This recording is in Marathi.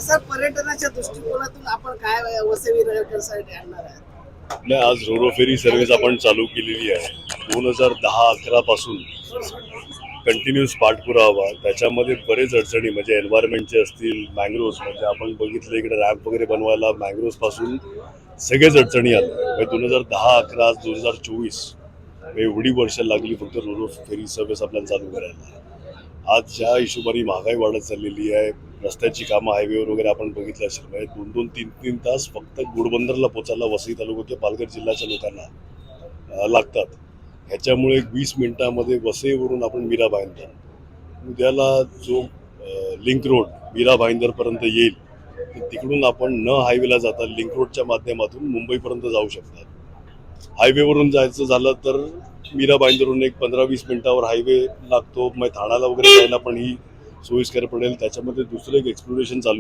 सर पर्यटनाच्या दृष्टिकोनातून आपण काय वसई विरारकरसाठी आणणार आहे? आपल्या आज रोरो फेरी सर्व्हिस आपण चालू केलेली आहे 2010-11 पासून कंटिन्यूस पाठपुरावा. त्याच्यामध्ये बरेच अडचणी म्हणजे एन्व्हायरमेंटचे असतील, मँग्रोव्स म्हणजे आपण बघितलं इकडे रॅम्प वगैरे बनवायला मँग्रोव्स पासून सगळेच अडचणी आल्या. 2010-11 आज 2024 एवढी वर्ष लागली फक्त रोरो फेरी सर्व्हिस आपल्याला चालू करायला. आज ज्या हिशोबाने महागाई वाढत चाललेली आहे, रस्त्याची कामं हायवेवर वगैरे आपण बघितलं असेल म्हणजे 2-2, 3-3 तास फक्त घोडबंदरला पोचायला वसई तालुका किंवा पालघर जिल्ह्याच्या लोकांना लागतात. ह्याच्यामुळे 20 मिनिटामध्ये वसईवरून आपण मीरा भाईंदर, उद्याला जो लिंक रोड मीरा भाईंदरपर्यंत येईल तर तिकडून आपण न हायवेला जाता लिंक रोडच्या माध्यमातून मुंबईपर्यंत जाऊ शकतात. हायवेवरून जायचं झालं तर मीरा भाईंदरवरून एक 15-20 मिनिटावर हायवे लागतो. मग ठाण्याला वगैरे जायला पण ही सोयीस्कर पडेल. त्याच्यामध्ये दुसरं एक एक्सप्लोरेशन चालू